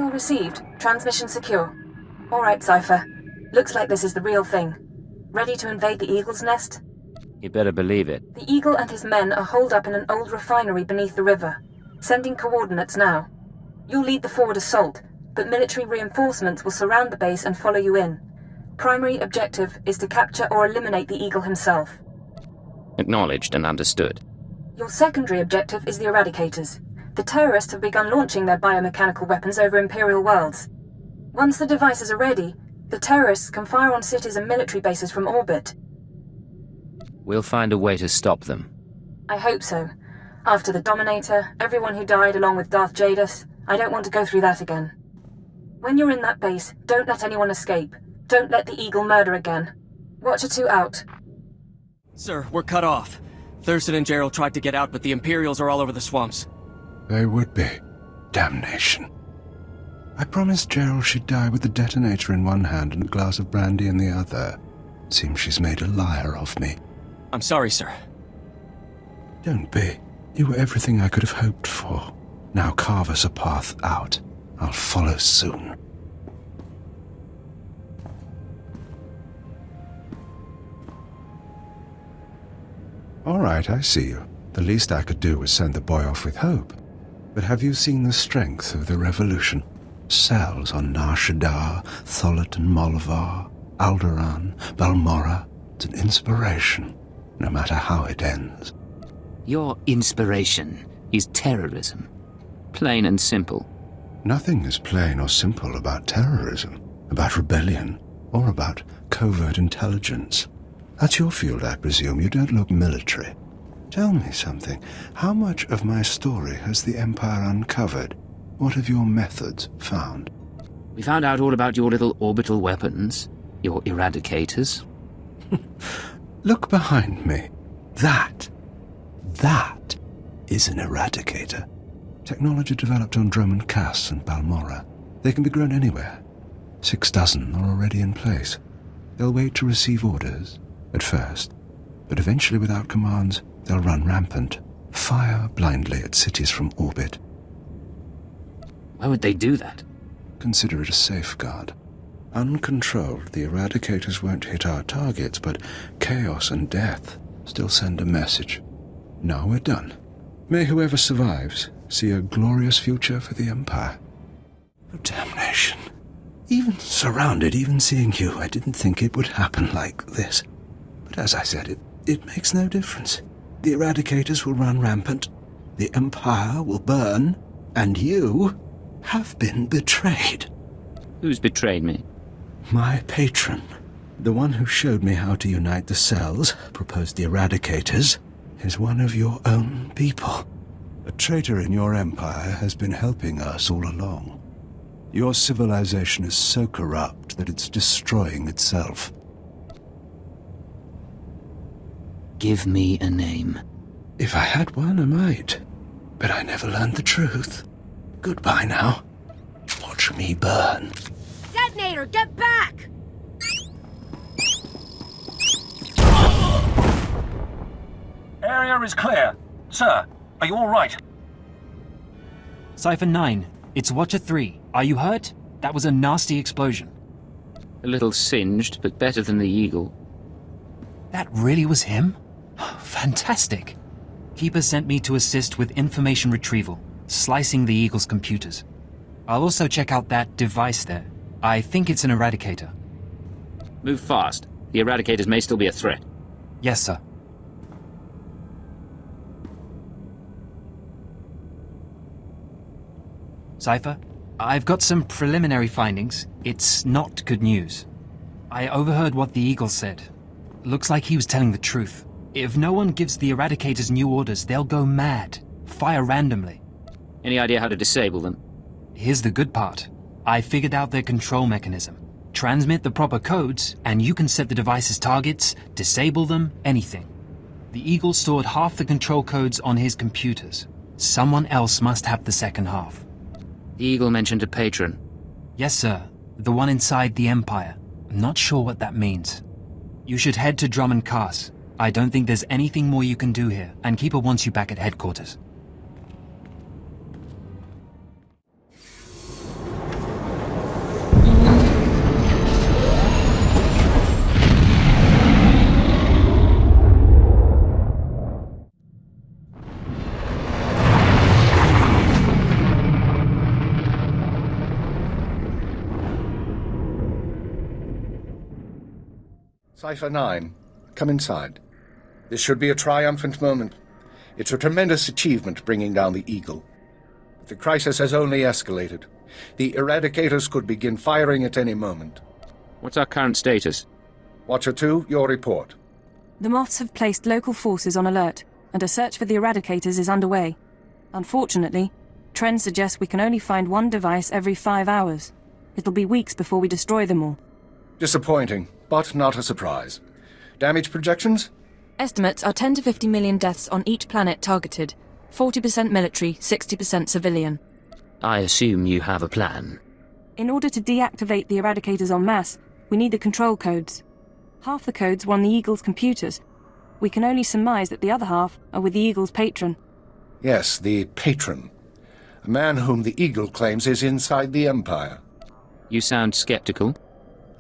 Signal received. Transmission secure. Alright, Cipher. Looks like this is the real thing. Ready to invade the Eagle's Nest? You better believe it. The Eagle and his men are holed up in an old refinery beneath the river. Sending coordinates now. You'll lead the forward assault, but military reinforcements will surround the base and follow you in. Primary objective is to capture or eliminate the Eagle himself. Acknowledged and understood. Your secondary objective is the Eradicators. The terrorists have begun launching their biomechanical weapons over Imperial worlds. Once the devices are ready, the terrorists can fire on cities and military bases from orbit. We'll find a way to stop them. I hope so. After the Dominator, everyone who died along with Darth Jadus, I don't want to go through that again. When you're in that base, don't let anyone escape. Don't let the Eagle murder again. Watcher 2 out. Sir, we're cut off. Thurston and Gerald tried to get out, but the Imperials are all over the swamps. They would be. Damnation. I promised Gerald she'd die with the detonator in one hand and a glass of brandy in the other. Seems she's made a liar of me. I'm sorry, sir. Don't be. You were everything I could have hoped for. Now carve us a path out. I'll follow soon. All right, I see you. The least I could do was send the boy off with hope. But have you seen the strength of the revolution? Cells on Nar Shaddaa, Tholet and Molvar, Alderaan, Balmorra. It's an inspiration, no matter how it ends. Your inspiration is terrorism. Plain and simple. Nothing is plain or simple about terrorism, about rebellion, or about covert intelligence. That's your field, I presume. You don't look military. Tell me something. How much of my story has the Empire uncovered? What have your methods found? We found out all about your little orbital weapons, your eradicators. Look behind me. That is an eradicator. Technology developed on Droman Cass and Balmorra. They can be grown anywhere. 6 dozen are already in place. They'll wait to receive orders, at first, but eventually without commands, they'll run rampant, fire blindly at cities from orbit. Why would they do that? Consider it a safeguard. Uncontrolled, the eradicators won't hit our targets, but chaos and death still send a message. Now we're done. May whoever survives see a glorious future for the Empire. Oh, damnation. Even surrounded, even seeing you, I didn't think it would happen like this. But as I said, it makes no difference. The eradicators will run rampant, the Empire will burn, and you have been betrayed. Who's betrayed me? My patron, the one who showed me how to unite the cells, proposed the eradicators, is one of your own people. A traitor in your empire has been helping us all along. Your civilization is so corrupt that it's destroying itself. Give me a name. If I had one, I might. But I never learned the truth. Goodbye now. Watch me burn. Detonator, get back! Area is clear. Sir, are you all right? Cipher 9, it's Watcher 3. Are you hurt? That was a nasty explosion. A little singed, but better than the Eagle. That really was him? Fantastic. Keeper sent me to assist with information retrieval, slicing the Eagle's computers. I'll also check out that device there. I think it's an eradicator. Move fast. The eradicators may still be a threat. Yes, sir. Cipher, I've got some preliminary findings. It's not good news. I overheard what the Eagle said. Looks like he was telling the truth. If no one gives the eradicators new orders, they'll go mad. Fire randomly. Any idea how to disable them? Here's the good part. I figured out their control mechanism. Transmit the proper codes, and you can set the device's targets, disable them, anything. The Eagle stored half the control codes on his computers. Someone else must have the second half. The Eagle mentioned a patron. Yes, sir. The one inside the Empire. I'm not sure what that means. You should head to Drummond Cass. I don't think there's anything more you can do here, and Keeper wants you back at headquarters. Cipher 9, come inside. This should be a triumphant moment. It's a tremendous achievement bringing down the Eagle. But the crisis has only escalated. The Eradicators could begin firing at any moment. What's our current status? Watcher 2, your report. The Moths have placed local forces on alert, and a search for the Eradicators is underway. Unfortunately, trends suggest we can only find one device every 5 hours. It'll be weeks before we destroy them all. Disappointing, but not a surprise. Damage projections? Estimates are 10 to 50 million deaths on each planet targeted. 40% military, 60% civilian. I assume you have a plan. In order to deactivate the Eradicators en masse, we need the control codes. Half the codes were on the Eagle's computers. We can only surmise that the other half are with the Eagle's patron. Yes, the patron. A man whom the Eagle claims is inside the Empire. You sound skeptical.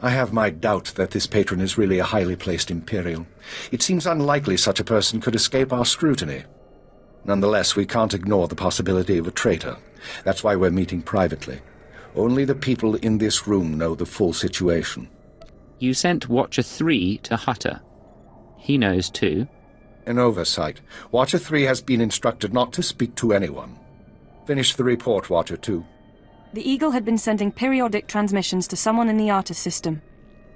I have my doubt that this patron is really a highly placed Imperial. It seems unlikely such a person could escape our scrutiny. Nonetheless, we can't ignore the possibility of a traitor. That's why we're meeting privately. Only the people in this room know the full situation. You sent Watcher 3 to Hutta. He knows too. An oversight. Watcher 3 has been instructed not to speak to anyone. Finish the report, Watcher 2. The Eagle had been sending periodic transmissions to someone in the Artus system.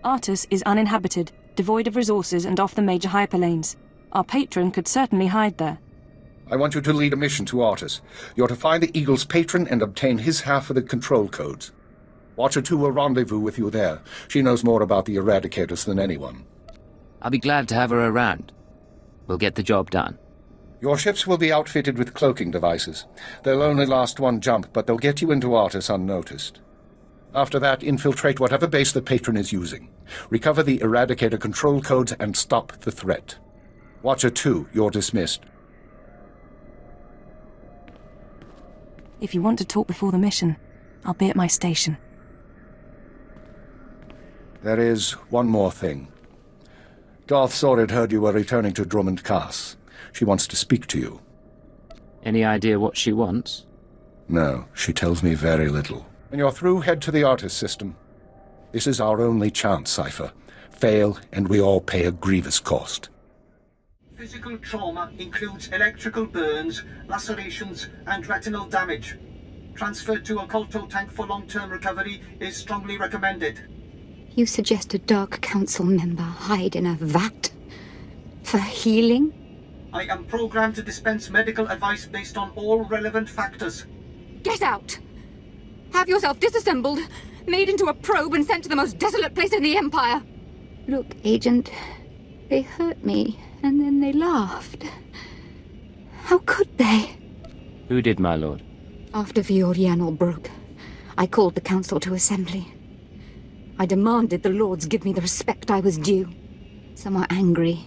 Artus is uninhabited, devoid of resources and off the major hyperlanes. Our patron could certainly hide there. I want you to lead a mission to Artus. You're to find the Eagle's patron and obtain his half of the control codes. Watcher 2 will rendezvous with you there. She knows more about the Eradicators than anyone. I'll be glad to have her around. We'll get the job done. Your ships will be outfitted with cloaking devices. They'll only last one jump, but they'll get you into Artus unnoticed. After that, infiltrate whatever base the patron is using. Recover the Eradicator control codes and stop the threat. Watcher 2, you're dismissed. If you want to talk before the mission, I'll be at my station. There is one more thing. Darth Zorid heard you were returning to Drummond Cass. She wants to speak to you. Any idea what she wants? No, she tells me very little. When you're through, head to the Artus system. This is our only chance, Cipher. Fail, and we all pay a grievous cost. Physical trauma includes electrical burns, lacerations, and retinal damage. Transfer to a Colto tank for long-term recovery is strongly recommended. You suggest a Dark Council member hide in a vat? For healing? I am programmed to dispense medical advice based on all relevant factors. Get out! Have yourself disassembled, made into a probe and sent to the most desolate place in the Empire! Look, Agent, they hurt me, and then they laughed. How could they? Who did, my lord? After Viorianal broke, I called the Council to assembly. I demanded the Lords give me the respect I was due. Some were angry,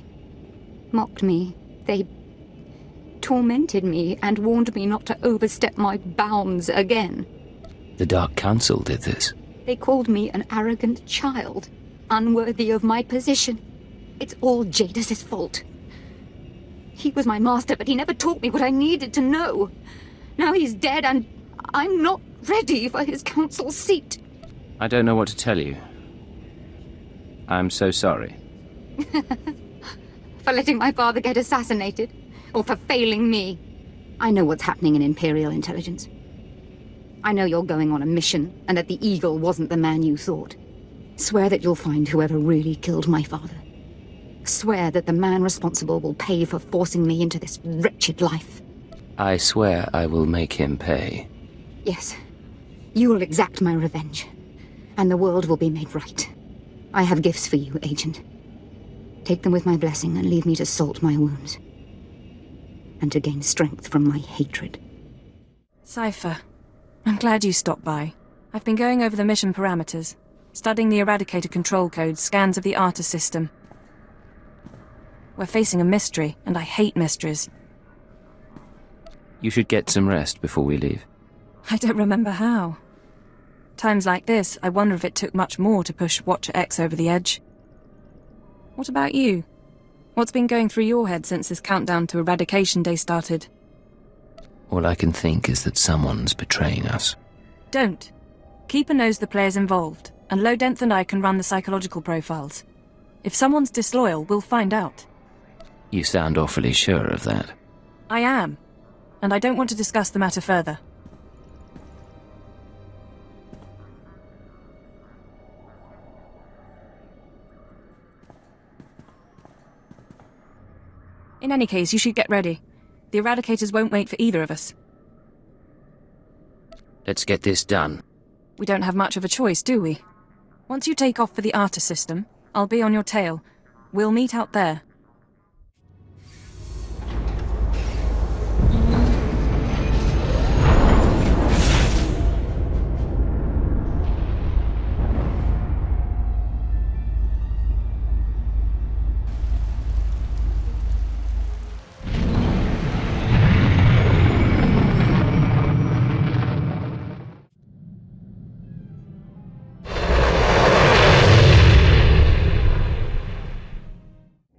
mocked me. They tormented me and warned me not to overstep my bounds again. The Dark Council did this? They called me an arrogant child, unworthy of my position. It's all Jadis' fault. He was my master, but he never taught me what I needed to know. Now he's dead, and I'm not ready for his council seat. I don't know what to tell you. I'm so sorry. For letting my father get assassinated? Or for failing me? I know what's happening in Imperial intelligence. I know you're going on a mission, and that the Eagle wasn't the man you thought. Swear that you'll find whoever really killed my father. Swear that the man responsible will pay for forcing me into this wretched life. I swear I will make him pay. Yes. You will exact my revenge, and the world will be made right. I have gifts for you, Agent. Take them with my blessing and leave me to salt my wounds. And to gain strength from my hatred. Cipher, I'm glad you stopped by. I've been going over the mission parameters, studying the Eradicator control codes, scans of the Artus system. We're facing a mystery, and I hate mysteries. You should get some rest before we leave. I don't remember how. Times like this, I wonder if it took much more to push Watcher X over the edge. What about you? What's been going through your head since this countdown to Eradication Day started? All I can think is that someone's betraying us. Don't. Keeper knows the players involved, and Lodenth and I can run the psychological profiles. If someone's disloyal, we'll find out. You sound awfully sure of that. I am. And I don't want to discuss the matter further. In any case, you should get ready. The Eradicators won't wait for either of us. Let's get this done. We don't have much of a choice, do we? Once you take off for the Arta system, I'll be on your tail. We'll meet out there.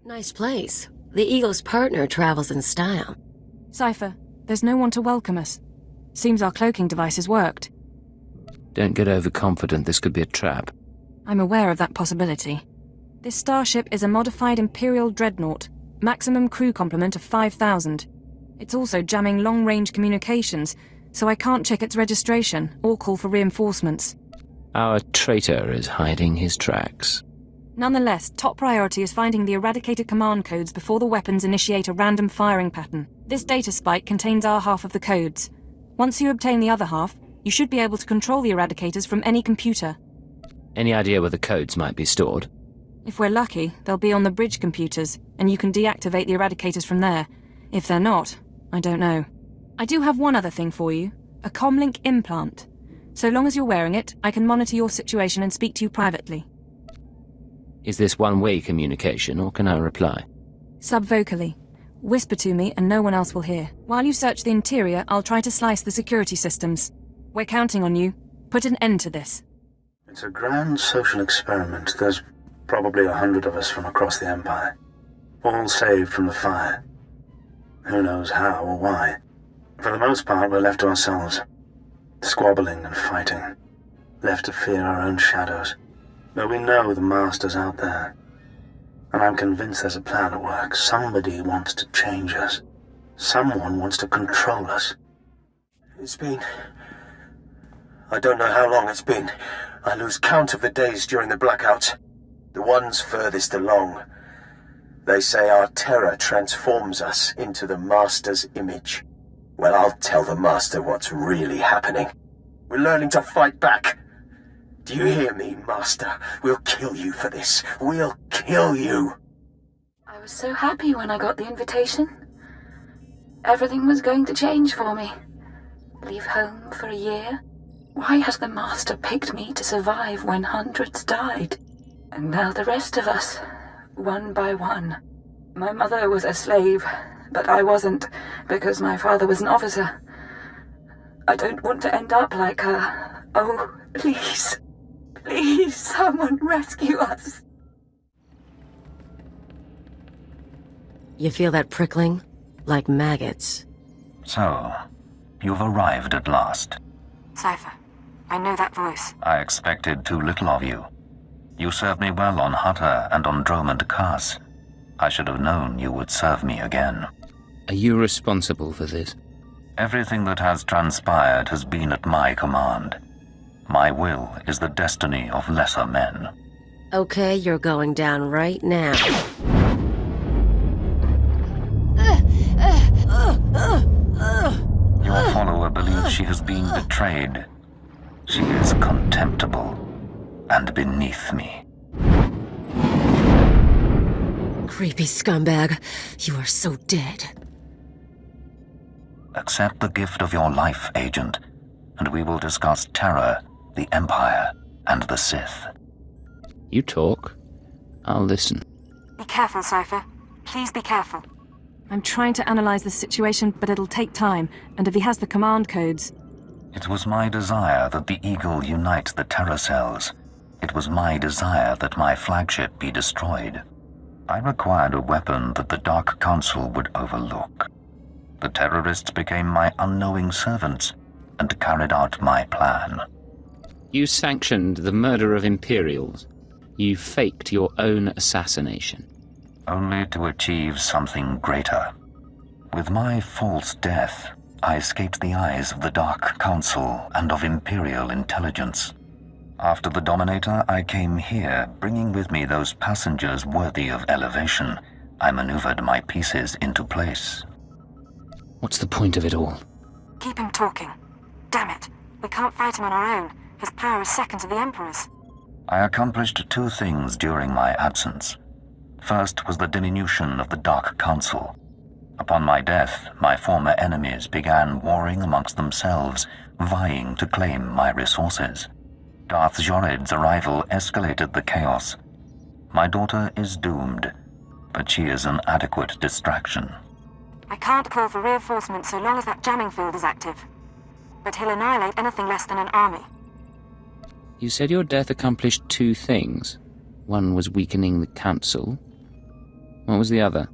Nice place. The Eagle's partner travels in style. Cipher, there's no one to welcome us. Seems our cloaking devices worked. Don't get overconfident, this could be a trap. I'm aware of that possibility. This starship is a modified Imperial dreadnought, maximum crew complement of 5,000. It's also jamming long-range communications, so I can't check its registration or call for reinforcements. Our traitor is hiding his tracks. Nonetheless, top priority is finding the Eradicator command codes before the weapons initiate a random firing pattern. This data spike contains our half of the codes. Once you obtain the other half, you should be able to control the Eradicators from any computer. Any idea where the codes might be stored? If we're lucky, they'll be on the bridge computers, and you can deactivate the Eradicators from there. If they're not, I don't know. I do have one other thing for you, a comlink implant. So long as you're wearing it, I can monitor your situation and speak to you privately. Is this one-way communication, or can I reply? Subvocally. Whisper to me and no one else will hear. While you search the interior, I'll try to slice the security systems. We're counting on you. Put an end to this. It's a grand social experiment. There's probably 100 of us from across the Empire. All saved from the fire. Who knows how or why. For the most part, we're left to ourselves. Squabbling and fighting. Left to fear our own shadows. But we know the Master's out there. And I'm convinced there's a plan at work. Somebody wants to change us. Someone wants to control us. It's been... I don't know how long it's been. I lose count of the days during the blackouts. The ones furthest along. They say our terror transforms us into the Master's image. Well, I'll tell the Master what's really happening. We're learning to fight back. Do you hear me, Master? We'll kill you for this. We'll kill you. I was so happy when I got the invitation. Everything was going to change for me. Leave home for a year. Why has the Master picked me to survive when hundreds died? And now the rest of us, one by one. My mother was a slave, but I wasn't, because my father was an officer. I don't want to end up like her. Oh, please. Please, someone rescue us. You feel that prickling? Like maggots. So, you've arrived at last. Cipher, I know that voice. I expected too little of you. You served me well on Hutta and on Dromund Kaas. I should have known you would serve me again. Are you responsible for this? Everything that has transpired has been at my command. My will is the destiny of lesser men. Okay, you're going down right now. Your follower believes she has been betrayed. She is contemptible and beneath me. Creepy scumbag. You are so dead. Accept the gift of your life, Agent, and we will discuss terror, the Empire, and the Sith. You talk. I'll listen. Be careful, Cipher. Please be careful. I'm trying to analyze the situation, but it'll take time, and if he has the command codes... It was my desire that the Eagle unite the terror cells. It was my desire that my flagship be destroyed. I required a weapon that the Dark Council would overlook. The terrorists became my unknowing servants and carried out my plan. You sanctioned the murder of Imperials. You faked your own assassination. Only to achieve something greater. With my false death, I escaped the eyes of the Dark Council and of Imperial intelligence. After the Dominator, I came here, bringing with me those passengers worthy of elevation. I maneuvered my pieces into place. What's the point of it all? Keep him talking. Damn it. We can't fight him on our own. His power is second to the Emperor's. I accomplished two things during my absence. First was the diminution of the Dark Council. Upon my death, my former enemies began warring amongst themselves, vying to claim my resources. Darth Jored's arrival escalated the chaos. My daughter is doomed, but she is an adequate distraction. I can't call for reinforcements so long as that jamming field is active. But he'll annihilate anything less than an army. You said your death accomplished two things. One was weakening the Council. What was the other?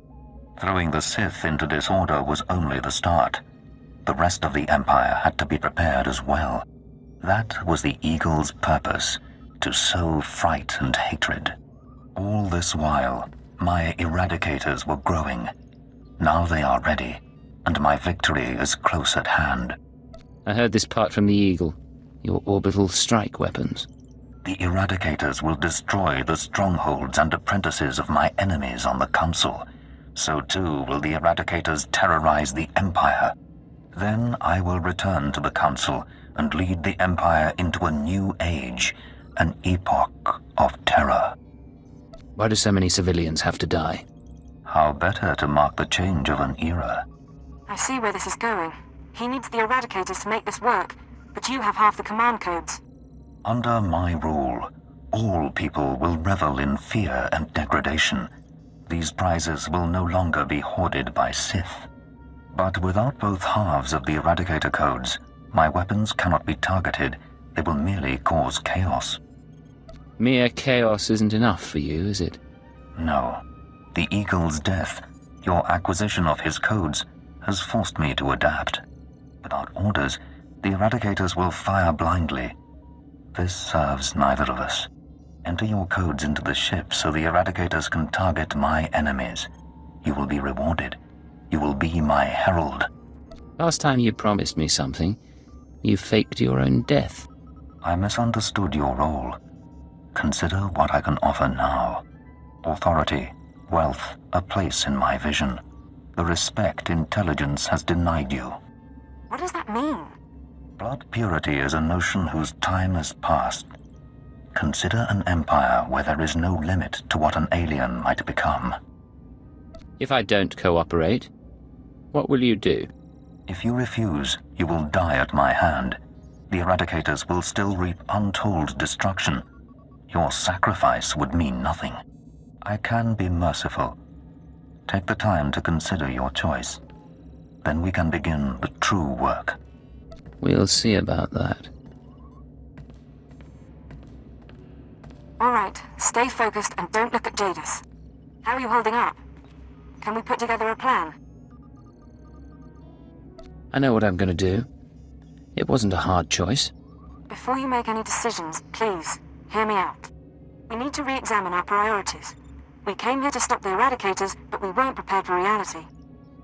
Throwing the Sith into disorder was only the start. The rest of the Empire had to be prepared as well. That was the Eagle's purpose, to sow fright and hatred. All this while, my Eradicators were growing. Now they are ready, and my victory is close at hand. I heard this part from the Eagle. Your orbital strike weapons. The Eradicators will destroy the strongholds and apprentices of my enemies on the Council. So too will the Eradicators terrorize the Empire. Then I will return to the Council and lead the Empire into a new age, an epoch of terror. Why do so many civilians have to die? How better to mark the change of an era? I see where this is going. He needs the Eradicators to make this work, but you have half the command codes. Under my rule, all people will revel in fear and degradation. These prizes will no longer be hoarded by Sith. But without both halves of the Eradicator codes, my weapons cannot be targeted. They will merely cause chaos. Mere chaos isn't enough for you, is it? No. The Eagle's death, your acquisition of his codes, has forced me to adapt. Without orders, the Eradicators will fire blindly. This serves neither of us. Enter your codes into the ship so the Eradicators can target my enemies. You will be rewarded. You will be my herald. Last time you promised me something, you faked your own death. I misunderstood your role. Consider what I can offer now. Authority, wealth, a place in my vision. The respect intelligence has denied you. What does that mean? Blood purity is a notion whose time has passed. Consider an empire where there is no limit to what an alien might become. If I don't cooperate, what will you do? If you refuse, you will die at my hand. The Eradicators will still reap untold destruction. Your sacrifice would mean nothing. I can be merciful. Take the time to consider your choice. Then we can begin the true work. We'll see about that. All right, stay focused and don't look at Jadis. How are you holding up? Can we put together a plan? I know what I'm going to do. It wasn't a hard choice. Before you make any decisions, please, hear me out. We need to re-examine our priorities. We came here to stop the Eradicators, but we weren't prepared for reality.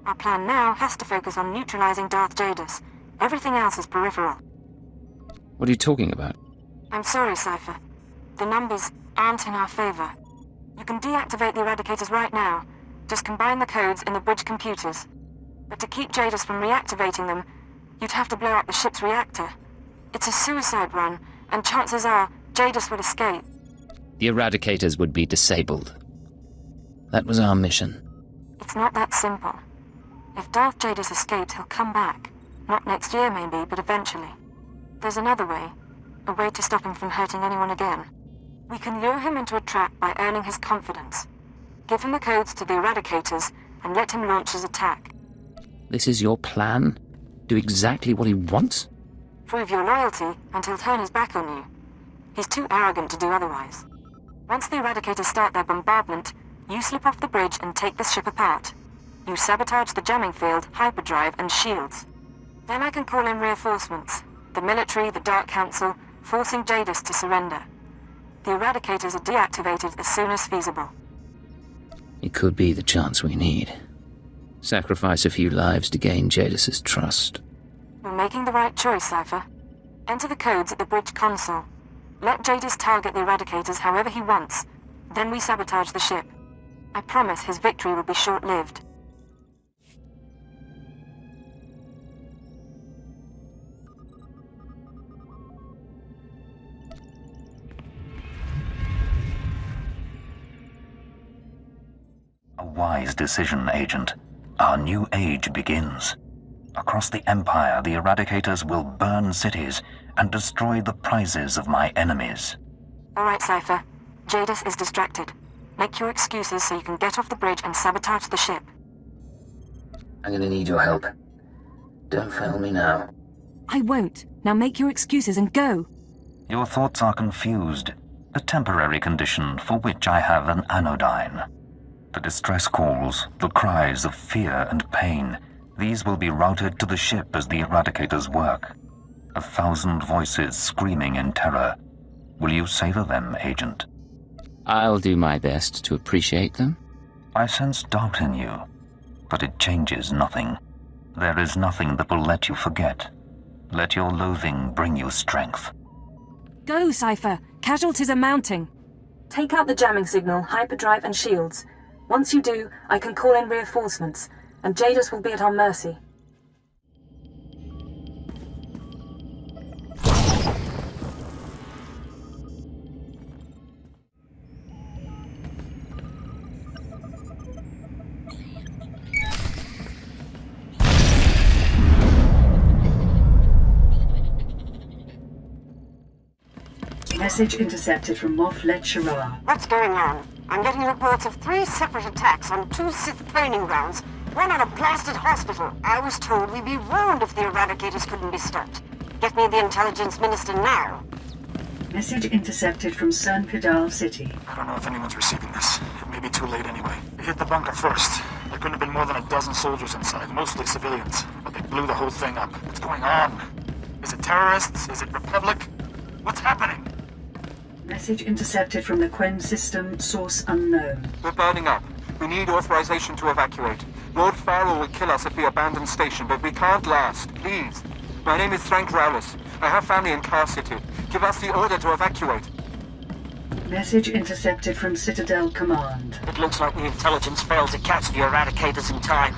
Our plan now has to focus on neutralizing Darth Jadis. Everything else is peripheral. What are you talking about? I'm sorry, Cipher. The numbers aren't in our favor. You can deactivate the Eradicators right now. Just combine the codes in the bridge computers. But to keep Jadis from reactivating them, you'd have to blow up the ship's reactor. It's a suicide run, and chances are Jadis will escape. The Eradicators would be disabled. That was our mission. It's not that simple. If Darth Jadis escapes, he'll come back. Not next year, maybe, but eventually. There's another way. A way to stop him from hurting anyone again. We can lure him into a trap by earning his confidence. Give him the codes to the Eradicators, and let him launch his attack. This is your plan? Do exactly what he wants? Prove your loyalty, and he'll turn his back on you. He's too arrogant to do otherwise. Once the Eradicators start their bombardment, you slip off the bridge and take the ship apart. You sabotage the jamming field, hyperdrive, and shields. Then I can call in reinforcements. The military, the Dark Council, forcing Jadis to surrender. The Eradicators are deactivated as soon as feasible. It could be the chance we need. Sacrifice a few lives to gain Jadis's trust. You're making the right choice, Cipher. Enter the codes at the bridge console. Let Jadis target the Eradicators however he wants. Then we sabotage the ship. I promise his victory will be short-lived. A wise decision, Agent. Our new age begins. Across the Empire, the Eradicators will burn cities and destroy the prizes of my enemies. All right, Cipher. Jadis is distracted. Make your excuses so you can get off the bridge and sabotage the ship. I'm gonna need your help. Don't fail me now. I won't. Now make your excuses and go. Your thoughts are confused. A temporary condition for which I have an anodyne. The distress calls, the cries of fear and pain, these will be routed to the ship as the Eradicators work. 1,000 voices screaming in terror. Will you savor them, Agent? I'll do my best to appreciate them. I sense doubt in you, but it changes nothing. There is nothing that will let you forget. Let your loathing bring you strength. Go, Cipher. Casualties are mounting. Take out the jamming signal, hyperdrive and shields. Once you do, I can call in reinforcements, and Jadis will be at our mercy. Message intercepted from Moff Let Shara. What's going on? I'm getting reports of 3 separate attacks on 2 Sith training grounds, one at a blasted hospital. I was told we'd be ruined if the Eradicators couldn't be stopped. Get me the Intelligence Minister now. Message intercepted from San Pedal City. I don't know if anyone's receiving this. It may be too late anyway. We hit the bunker first. There couldn't have been more than a dozen soldiers inside, mostly civilians. But they blew the whole thing up. What's going on? Is it terrorists? Is it Republic? What's happening? Message intercepted from the Quen system, source unknown. We're burning up. We need authorization to evacuate. Lord Farrell will kill us if we abandon station, but we can't last. Please. My name is Frank Rowlis. I have family in Car City. Give us the order to evacuate. Message intercepted from Citadel Command. It looks like the intelligence failed to catch the Eradicators in time.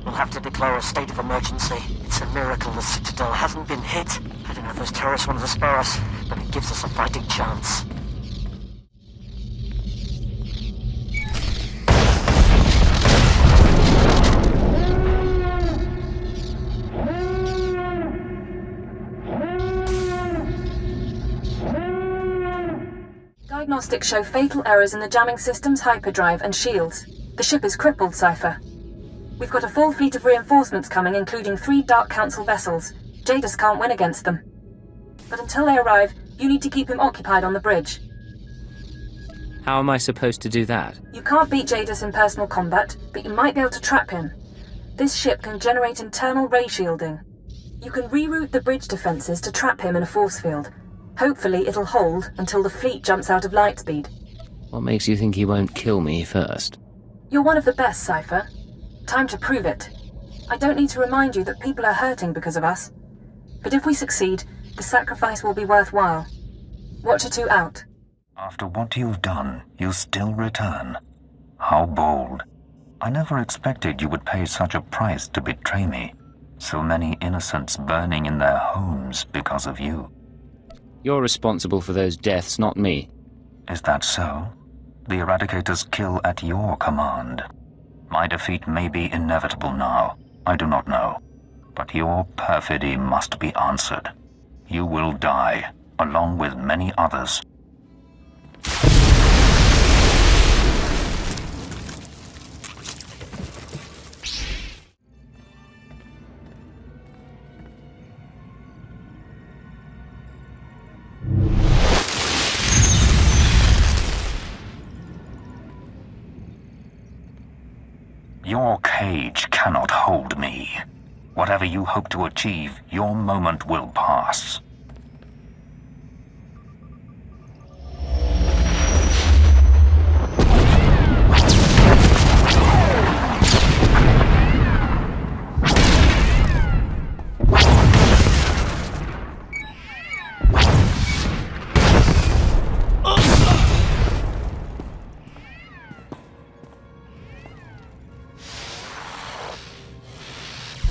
We'll have to declare a state of emergency. It's a miracle the Citadel hasn't been hit. I don't know if those terrorists wanted to spare us, but it gives us a fighting chance. Diagnostics show fatal errors in the jamming system's hyperdrive and shields. The ship is crippled, Cipher. We've got a full fleet of reinforcements coming, including 3 Dark Council vessels. Jadis can't win against them. But until they arrive, you need to keep him occupied on the bridge. How am I supposed to do that? You can't beat Jadis in personal combat, but you might be able to trap him. This ship can generate internal ray shielding. You can reroute the bridge defenses to trap him in a force field. Hopefully it'll hold until the fleet jumps out of lightspeed. What makes you think he won't kill me first? You're one of the best, Cipher. Time to prove it. I don't need to remind you that people are hurting because of us. But if we succeed, the sacrifice will be worthwhile. Watcher 2 out. After what you've done, you still return. How bold. I never expected you would pay such a price to betray me. So many innocents burning in their homes because of you. You're responsible for those deaths, not me. Is that so? The Eradicators kill at your command. My defeat may be inevitable now. I do not know. But your perfidy must be answered. You will die, along with many others. Your cage cannot hold me. Whatever you hope to achieve, your moment will pass.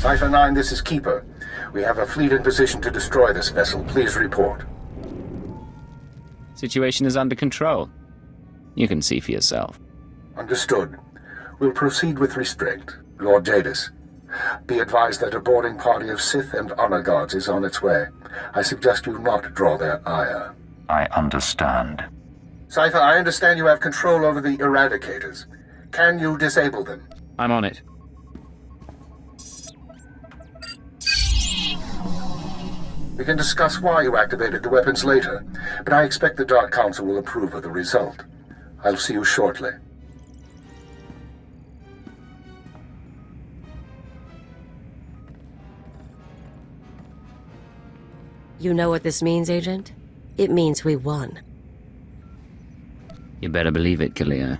Cipher 9, this is Keeper. We have a fleet in position to destroy this vessel. Please report. Situation is under control. You can see for yourself. Understood. We'll proceed with restraint. Lord Jadis, be advised that a boarding party of Sith and Honor Guards is on its way. I suggest you not draw their ire. I understand. Cipher, I understand you have control over the Eradicators. Can you disable them? I'm on it. We can discuss why you activated the weapons later, but I expect the Dark Council will approve of the result. I'll see you shortly. You know what this means, Agent? It means we won. You better believe it, Kalia.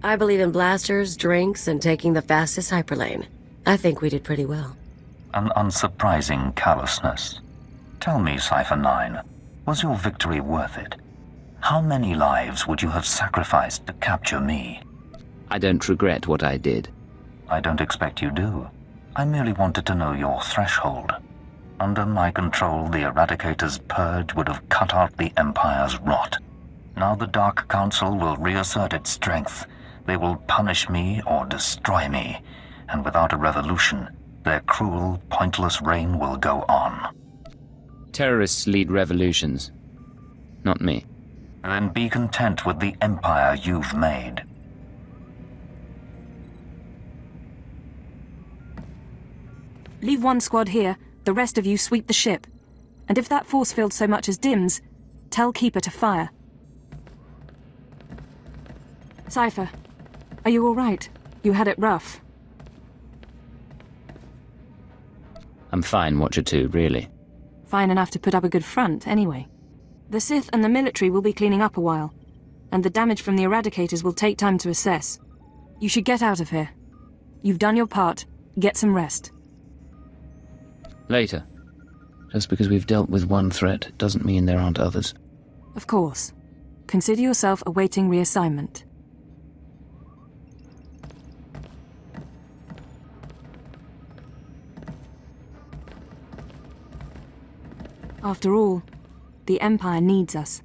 I believe in blasters, drinks, and taking the fastest hyperlane. I think we did pretty well. An unsurprising callousness. Tell me, Cipher 9, was your victory worth it? How many lives would you have sacrificed to capture me? I don't regret what I did. I don't expect you do. I merely wanted to know your threshold. Under my control, the Eradicator's purge would have cut out the Empire's rot. Now the Dark Council will reassert its strength. They will punish me or destroy me, and without a revolution, their cruel, pointless reign will go on. Terrorists lead revolutions. Not me. Then be content with the empire you've made. Leave one squad here, the rest of you sweep the ship. And if that force field so much as dims, tell Keeper to fire. Cipher, are you all right? You had it rough. I'm fine, Watcher 2, really. Fine enough to put up a good front, anyway. The Sith and the military will be cleaning up a while, and the damage from the Eradicators will take time to assess. You should get out of here. You've done your part. Get some rest. Later. Just because we've dealt with one threat doesn't mean there aren't others. Of course. Consider yourself awaiting reassignment. After all, the Empire needs us.